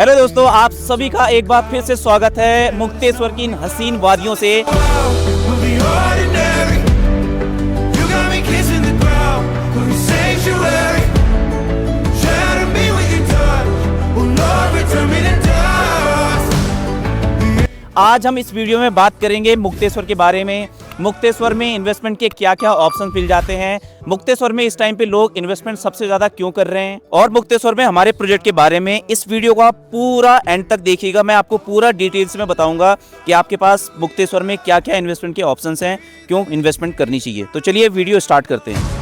Hello दोस्तों, आप सभी का एक बार फिर से स्वागत है मुक्तेश्वर की इन हसीन वादियों से। आज हम इस वीडियो में बात करेंगे मुक्तेश्वर के बारे में। मुक्तेश्वर में इन्वेस्टमेंट के क्या क्या ऑप्शन मिल जाते हैं, मुक्तेश्वर में इस टाइम पे लोग इन्वेस्टमेंट सबसे ज्यादा क्यों कर रहे हैं, और मुक्तेश्वर में हमारे प्रोजेक्ट के बारे में इस वीडियो को आप पूरा एंड तक देखिएगा। मैं आपको पूरा डिटेल्स में बताऊंगा कि आपके पास मुक्तेश्वर में क्या क्या इन्वेस्टमेंट के ऑप्शंस हैं, क्यों इन्वेस्टमेंट करनी चाहिए। तो चलिए वीडियो स्टार्ट करते हैं।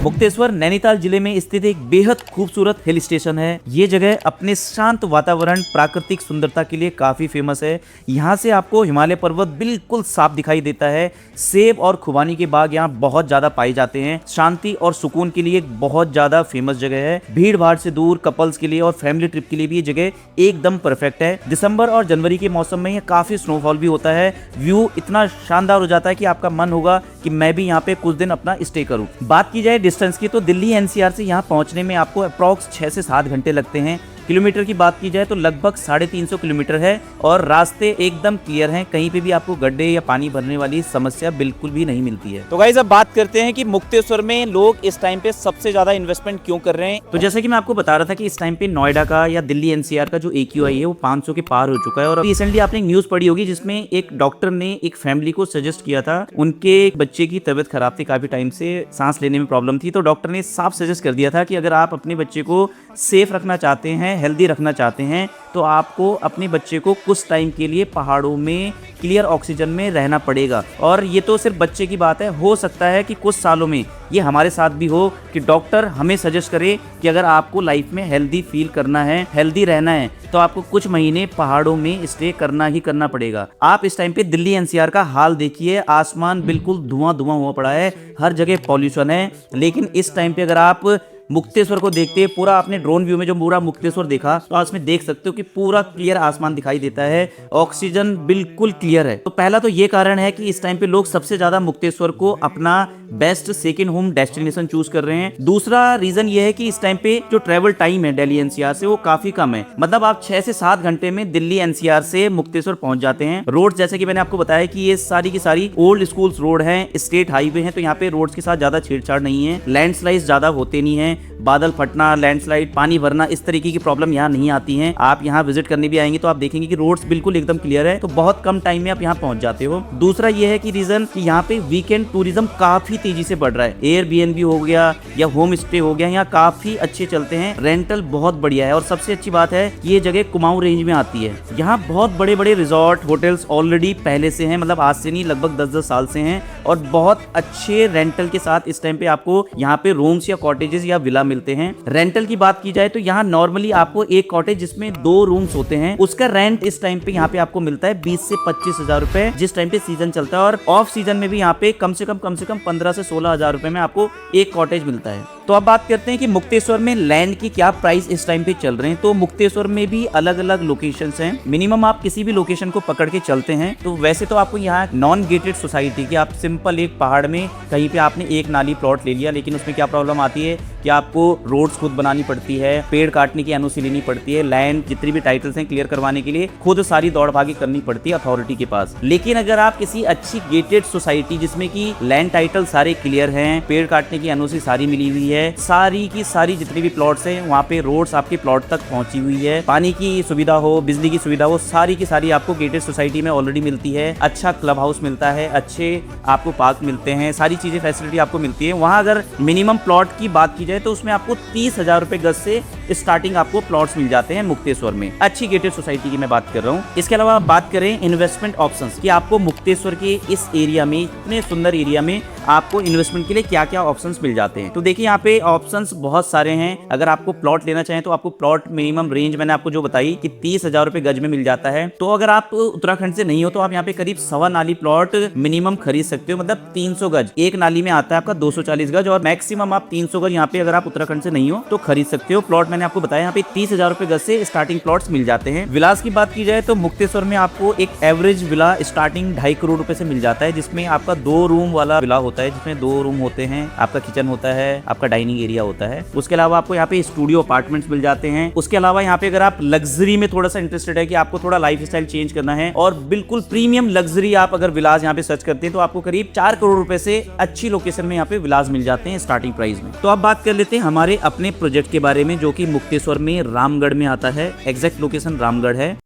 मुक्तेश्वर नैनीताल जिले में स्थित एक बेहद खूबसूरत हिल स्टेशन है। ये जगह अपने शांत वातावरण, प्राकृतिक सुंदरता के लिए काफी फेमस है। यहाँ से आपको हिमालय पर्वत बिल्कुल साफ दिखाई देता है। सेब और खुबानी के बाग यहाँ बहुत ज्यादा पाए जाते हैं। शांति और सुकून के लिए एक बहुत ज्यादा फेमस जगह है। भीड़ भाड़ से दूर कपल्स के लिए और फैमिली ट्रिप के लिए भी ये जगह एकदम परफेक्ट है। दिसंबर और जनवरी के मौसम में ये काफी स्नोफॉल भी होता है। व्यू इतना शानदार हो जाता है कि आपका मन होगा कि मैं भी यहाँ पे कुछ दिन अपना स्टे करूँ। बात की जाए डिस्टेंस की, तो दिल्ली एनसीआर से यहाँ पहुंचने में आपको अप्रॉक्स 6 से 7 घंटे लगते हैं। किलोमीटर की बात की जाए तो लगभग 350 किलोमीटर है और रास्ते एकदम क्लियर हैं। कहीं पे भी आपको गड्ढे या पानी भरने वाली समस्या बिल्कुल भी नहीं मिलती है। तो गाइस, अब बात करते हैं कि मुक्तेश्वर में लोग इस टाइम पे सबसे ज्यादा इन्वेस्टमेंट क्यों कर रहे हैं। तो जैसे कि मैं आपको बता रहा था कि इस टाइम पे नोएडा का या दिल्ली एनसीआर का जो AQI है वो 500 के पार हो चुका है। और रिसेंटली आपने एक न्यूज पढ़ी होगी जिसमें एक डॉक्टर ने एक फैमिली को सजेस्ट किया था। उनके बच्चे की तबियत खराब थी, काफी टाइम से सांस लेने में प्रॉब्लम थी, तो डॉक्टर ने साफ सजेस्ट कर दिया था कि अगर आप अपने बच्चे को सेफ रखना चाहते हैं, हेल्दी रखना चाहते हैं, तो आपको अपने बच्चे को कुछ टाइम के लिए पहाड़ों में क्लियर ऑक्सीजन में रहना पड़ेगा। और ये तो सिर्फ बच्चे की बात है, हो सकता है कि कुछ सालों में ये हमारे साथ भी हो कि डॉक्टर हमें सजेस्ट करे कि अगर आपको लाइफ में हेल्दी फील करना है, हेल्दी रहना है, तो आपको कुछ महीने पहाड़ों में स्टे करना ही करना पड़ेगा। आप इस टाइम पे दिल्ली एनसीआर का हाल देखिए, आसमान बिल्कुल धुआं धुआं हुआ पड़ा है, हर जगह पॉल्यूशन है। लेकिन इस टाइम पे अगर आप मुक्तेश्वर को देखते हैं, पूरा आपने ड्रोन व्यू में जो पूरा मुक्तेश्वर देखा, तो आप इसमें देख सकते हो कि पूरा क्लियर आसमान दिखाई देता है, ऑक्सीजन बिल्कुल क्लियर है। तो पहला तो ये कारण है कि इस टाइम पे लोग सबसे ज्यादा मुक्तेश्वर को अपना best second home destination choose कर रहे हैं। दूसरा रीजन ये है कि इस टाइम पे जो ट्रेवल टाइम है दिल्ली एनसीआर से वो काफी कम है। मतलब आप 6 से 7 घंटे में दिल्ली एनसीआर से मुक्तेश्वर पहुंच जाते हैं। रोड जैसे कि मैंने आपको बताया कि ये सारी की सारी ओल्ड स्कूल्स रोड है, स्टेट हाईवे है, तो यहाँ पे रोड्स के साथ ज्यादा छेड़छाड़ नहीं है। लैंडस्लाइड ज्यादा होते नहीं है, बादल फटना, लैंडस्लाइड, पानी भरना, इस तरीके की प्रॉब्लम यहाँ नहीं आती हैं। आप यहाँ विजिट करने भी आएंगे तो आप देखेंगे कि रोड्स बिल्कुल एकदम क्लियर है, तो बहुत कम टाइम में आप यहाँ पहुंच जाते हो। दूसरा ये है कि रीजन कि यहाँ पे वीकेंड टूरिज्म काफी तेजी से बढ़ रहा है। एयरबीएनबी हो गया या होम स्टे हो गया, यहाँ काफी अच्छे चलते हैं, रेंटल बहुत बढ़िया है। और सबसे अच्छी बात है कि ये जगह कुमाऊं रेंज में आती है। यहाँ बहुत बड़े बड़े रिजॉर्ट, होटल्स ऑलरेडी पहले से हैं, मतलब आज से नहीं, लगभग 10-10 साल से हैं, और बहुत अच्छे रेंटल के साथ इस टाइम पे आपको यहाँ पे रूम्स या कॉटेजेस या विला मिलते हैं। रेंटल की बात की जाए तो यहाँ नॉर्मली आपको एक कॉटेज जिसमें 2 रूम्स होते हैं, उसका रेंट इस टाइम पे यहाँ पे आपको मिलता है 20 से 25 हजार रुपए, जिस टाइम पे सीजन चलता है। और ऑफ सीजन में भी यहाँ पे कम से कम 15 से 16 हजार रुपए में आपको एक कॉटेज मिलता है। तो अब बात करते हैं कि मुक्तेश्वर में लैंड की क्या प्राइस इस टाइम पे चल रहे हैं। तो मुक्तेश्वर में भी अलग अलग लोकेशंस हैं। मिनिमम आप किसी भी लोकेशन को पकड़ के चलते हैं तो वैसे तो आपको यहाँ नॉन गेटेड सोसाइटी की, आप सिंपल एक पहाड़ में कहीं पे आपने एक नाली प्लॉट ले लिया, लेकिन उसमें क्या प्रॉब्लम आती है कि आपको रोड्स खुद बनानी पड़ती है, पेड़ काटने की एनओसी लेनी पड़ती है, लैंड जितनी भी टाइटल्स हैं क्लियर करवाने के लिए खुद सारी दौड़ भागी करनी पड़ती है अथॉरिटी के पास। लेकिन अगर आप किसी अच्छी गेटेड सोसाइटी जिसमें की लैंड टाइटल सारे क्लियर हैं, पेड़ काटने की एनओसी सारी मिली हुई है, सारी की सारी जितनी भी प्लॉट्स हैं वहाँ पे रोड्स आपके प्लॉट तक पहुंची हुई है, पानी की सुविधा हो, बिजली की सुविधा हो, सारी की सारी आपको गेटेड सोसाइटी में ऑलरेडी मिलती है। अच्छा क्लब हाउस मिलता है, अच्छे आपको पार्क मिलते हैं, सारी चीजें फैसिलिटी आपको मिलती है। वहाँ अगर मिनिमम प्लॉट की बात की जाए तो उसमें आपको 30,000 रुपए गज से स्टार्टिंग आपको प्लॉट्स मिल जाते हैं मुक्तेश्वर में। अच्छी गेटेड सोसाइटी की मैं बात कर रहा हूँ। इसके अलावा बात करें इन्वेस्टमेंट ऑप्शंस कि आपको मुक्तेश्वर के इस एरिया में, इतने सुंदर एरिया में आपको इन्वेस्टमेंट के लिए क्या क्या ऑप्शंस मिल जाते हैं। तो देखिए यहाँ पे ऑप्शंस बहुत सारे हैं। अगर आपको प्लॉट लेना चाहें तो आपको प्लॉट मिनिमम रेंज मैंने आपको जो बताई कि 30,000 रुपए गज में मिल जाता है। तो अगर आप उत्तराखंड से नहीं हो तो आप यहाँ पे करीब 1.25 नाली प्लॉट मिनिमम खरीद सकते हो, मतलब 300 गज। एक नाली में आता है आपका 240 गज, और मैक्सिमम आप 300 गज यहाँ पे अगर आप उत्तराखंड से नहीं हो तो खरीद सकते हो। प्लॉट मैंने मैंने आपको बताया यहाँ पे 30,000 रुपए गज से स्टार्टिंग प्लॉट्स मिल जाते हैं। विलास की बात की जाए तो मुक्तेश्वर में आपको एक एवरेज विला स्टार्टिंग 2.5 करोड़ रुपए से मिल जाता है, जिसमें आपका 2 रूम वाला विला होता है, जिसमें 2 रूम होते हैं, आपका किचन होता है, आपका डाइनिंग एरिया होता है। उसके अलावा आपको यहाँ पे स्टूडियो अपार्टमेंट्स मिल जाते हैं। उसके अलावा यहाँ पे अगर आप लग्जरी में थोड़ा सा इंटरेस्टेड है कि आपको थोड़ा लाइफ स्टाइल चेंज करना है और बिल्कुल प्रीमियम लग्जरी आप अगर विलास यहाँ पे सर्च करते हैं तो आपको करीब 4 करोड़ रुपए से अच्छी लोकेशन में यहाँ पे विलास मिल जाते हैं स्टार्टिंग प्राइस में। तो अब बात कर लेते हैं हमारे अपने प्रोजेक्ट के बारे में, जो कि मुक्तेश्वर में रामगढ़ में आता है। एग्जैक्ट लोकेशन रामगढ़ है।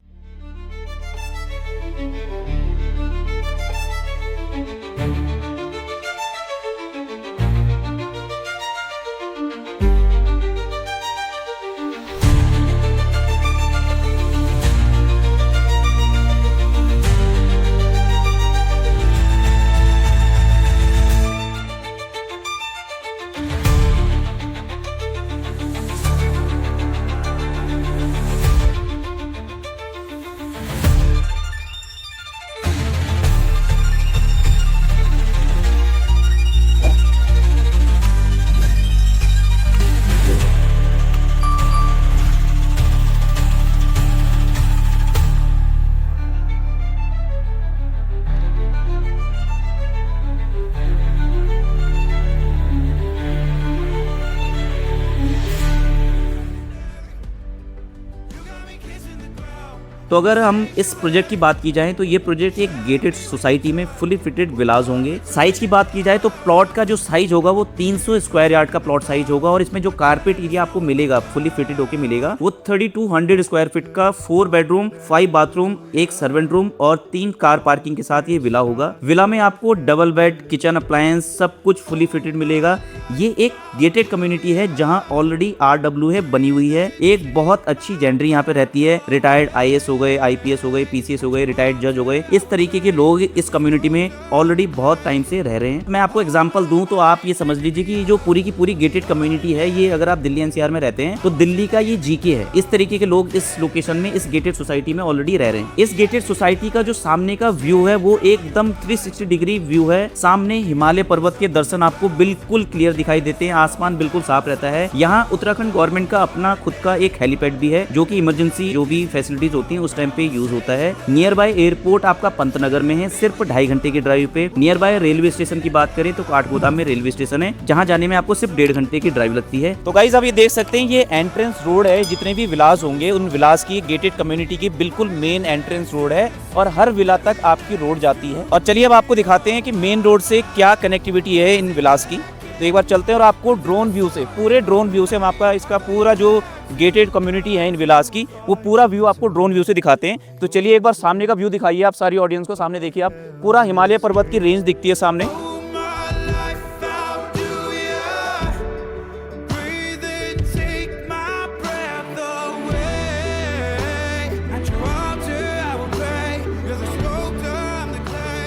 तो अगर हम इस प्रोजेक्ट की बात की जाए तो ये प्रोजेक्ट एक गेटेड सोसाइटी में फुली फिटेड विलाज होंगे। साइज की बात की जाए तो प्लॉट का जो साइज होगा वो 300 स्क्वायर यार्ड का प्लॉट साइज होगा और इसमें जो कारपेट एरिया आपको मिलेगा फुली फिटेड होके मिलेगा वो 3200 स्क्वायर फीट का 4 बेडरूम 5 बाथरूम 1 सर्वेंट रूम और 3 कार पार्किंग के साथ ये विला होगा। विला में आपको डबल बेड, किचन अप्लायंस सब कुछ फुली फिटेड मिलेगा। ये एक गेटेड कम्युनिटी है जहां ऑलरेडी RW है बनी हुई है। एक बहुत अच्छी जेंडरी यहाँ पे रहती है, रिटायर्ड IAS हो गए, IPS हो गए, PCS हो गए, रिटायर्ड जज हो गए, इस तरीके के लोग इस कम्युनिटी में ऑलरेडी बहुत टाइम से रह रहे हैं। मैं आपको एग्जांपल दूं तो आप ये समझ लीजिए कि जो पूरी की पूरी गेटेड कम्युनिटी है, ये अगर आप दिल्ली NCR में रहते हैं तो दिल्ली का ये GK है। इस तरीके के लोग इस लोकेशन में इस गेटेड सोसाइटी में ऑलरेडी रह रहे हैं। इस गेटेड सोसाइटी का जो सामने का व्यू है वो एकदम 360 डिग्री व्यू है। सामने हिमालय पर्वत के दर्शन आपको बिल्कुल क्लियर दिखाई देते हैं, आसमान बिल्कुल साफ रहता है। यहाँ उत्तराखंड गवर्नमेंट का अपना खुद का एक हेलीपैड भी है जो कि इमरजेंसी जो भी फैसिलिटीज होती हैं उस टाइम पे यूज होता है। नियर बाय एयरपोर्ट आपका पंतनगर में है, सिर्फ 2.5 घंटे की ड्राइव पे। नियर बाय रेलवे स्टेशन की बात करें तो काठगोदाम में रेलवे स्टेशन है जहाँ जाने में आपको सिर्फ 1.5 घंटे की ड्राइव लगती है। तो गाइस आप ये देख सकते हैं ये एंट्रेंस रोड है, जितने भी विलास होंगे उन विलास की गेटेड कम्युनिटी की बिल्कुल मेन एंट्रेंस रोड है और हर विला तक आपकी रोड जाती है। और चलिए अब आपको दिखाते हैं कि मेन रोड से क्या कनेक्टिविटी है इन विलास की। तो एक बार चलते हैं और आपको ड्रोन व्यू से, पूरे ड्रोन व्यू से हम आपका इसका पूरा जो गेटेड कम्युनिटी है इन विलास की वो पूरा व्यू आपको ड्रोन व्यू से दिखाते हैं। तो चलिए एक बार सामने का व्यू दिखाइए आप सारी ऑडियंस को। सामने देखिए आप, पूरा हिमालय पर्वत की रेंज दिखती है सामने।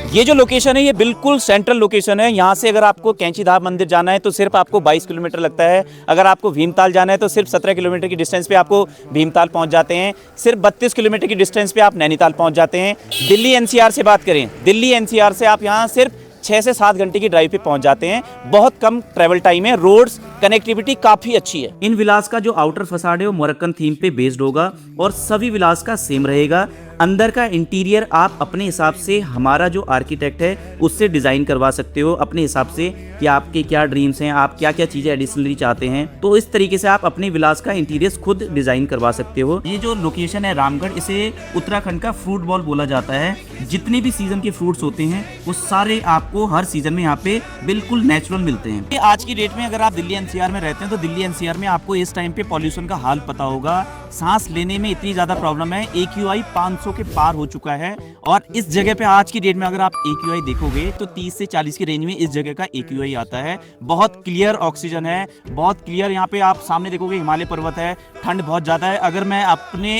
ये जो लोकेशन है ये बिल्कुल सेंट्रल लोकेशन है। यहाँ से अगर आपको कैंचीधाम मंदिर जाना है तो सिर्फ आपको 22 किलोमीटर लगता है। अगर आपको भीमताल जाना है तो सिर्फ 17 किलोमीटर की डिस्टेंस पे आपको भीमताल पहुँच जाते हैं। सिर्फ 32 किलोमीटर की डिस्टेंस पे आप नैनीताल पहुँच जाते हैं। दिल्ली NCR से बात करें, दिल्ली NCR से आप यहाँ सिर्फ 6 से 7 घंटे की ड्राइव पे पहुंच जाते हैं। बहुत कम ट्रैवल टाइम है, रोड्स कनेक्टिविटी काफी अच्छी है। इन विलास का जो आउटर फसाड है वो मोरक्कन थीम पे बेस्ड होगा और सभी विलास का सेम रहेगा। अंदर का इंटीरियर आप अपने हिसाब से, हमारा जो आर्किटेक्ट है उससे डिजाइन करवा सकते हो अपने हिसाब से कि आपके क्या ड्रीम्स हैं, आप क्या क्या चीजें एडिशनली चाहते हैं। तो इस तरीके से आप अपने विलास का इंटीरियर खुद डिजाइन करवा सकते हो। ये जो लोकेशन है रामगढ़, इसे उत्तराखंड का फ्रूट बॉल बोला जाता है। जितने भी सीजन के फ्रूट्स होते हैं वो सारे आपको हर सीजन में यहाँ पे बिल्कुल नेचुरल मिलते हैं। आज की डेट में अगर आप दिल्ली NCR में रहते हैं तो दिल्ली NCR में आपको इस टाइम पे पॉल्यूशन का हाल पता होगा। सांस लेने में इतनी ज्यादा प्रॉब्लम है, AQI 500 के पार हो चुका है। और इस जगह पे आज की डेट में अगर आप AQI देखोगे तो 30 से 40 की रेंज में इस जगह का AQI आता है। बहुत क्लियर ऑक्सीजन है, बहुत क्लियर। यहाँ पे आप सामने देखोगे हिमालय पर्वत है, ठंड बहुत ज्यादा है। अगर मैं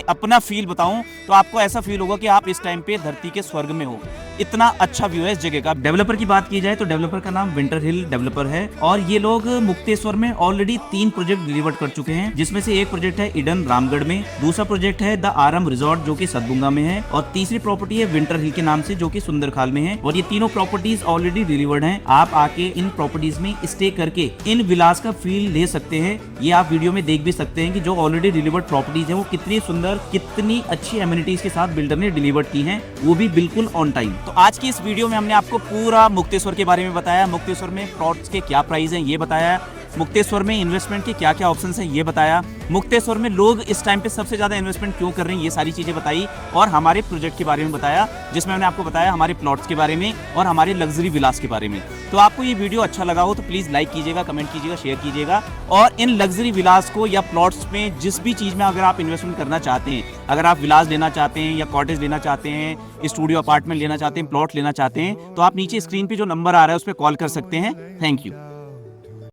अपना फील बताऊं तो आपको ऐसा फील होगा कि आप इस टाइम पे धरती के स्वर्ग में हो। इतना अच्छा व्यू है इस जगह का। डेवलपर की बात की जाए तो डेवलपर का नाम विंटर हिल डेवलपर है और ये लोग मुक्तेश्वर में ऑलरेडी 3 प्रोजेक्ट डिलीवर कर चुके हैं, जिसमें से एक प्रोजेक्ट है ईडन रामगढ़ में, दूसरा प्रोजेक्ट है द आरम रिजॉर्ट जो कि सतगुंगा में है और तीसरी प्रॉपर्टी है विंटर हिल के नाम से जो कि सुंदरखाल में है। और ये तीनों प्रॉपर्टीज ऑलरेडी डिलीवर्ड हैं। आप आके इन प्रॉपर्टीज में स्टे करके इन विलास का फील ले सकते हैं। ये आप वीडियो में देख भी सकते हैं कि जो ऑलरेडी डिलीवर्ड प्रॉपर्टीज है वो कितनी सुंदर, कितनी अच्छी एमिनिटीज के साथ बिल्डर ने डिलीवर्ड की हैं, वो भी बिल्कुल ऑन टाइम। तो आज की इस वीडियो में हमने आपको पूरा मुक्तेश्वर के बारे में बताया, मुक्तेश्वर में प्लॉट्स के क्या प्राइस हैं ये बताया, मुक्तेश्वर में इन्वेस्टमेंट के क्या क्या ऑप्शंस हैं ये बताया, मुक्तेश्वर में लोग इस टाइम पे सबसे ज़्यादा इन्वेस्टमेंट क्यों कर रहे हैं ये सारी चीज़ें बताई और हमारे प्रोजेक्ट के बारे में बताया, जिसमें मैंने आपको बताया हमारे प्लॉट्स के बारे में और हमारे लग्जरी विलास के बारे में। तो आपको ये वीडियो अच्छा लगा हो तो प्लीज़ लाइक कीजिएगा, कमेंट कीजिएगा, शेयर कीजिएगा और इन लग्जरी विलास को या प्लॉट्स में जिस भी चीज़ में अगर आप इन्वेस्टमेंट करना चाहते हैं, अगर आप विलास लेना चाहते हैं या कॉटेज लेना चाहते हैं, स्टूडियो अपार्टमेंट लेना चाहते हैं, प्लॉट लेना चाहते हैं, तो आप नीचे स्क्रीन पे जो नंबर आ रहा है उस पर कॉल कर सकते हैं। Thank you.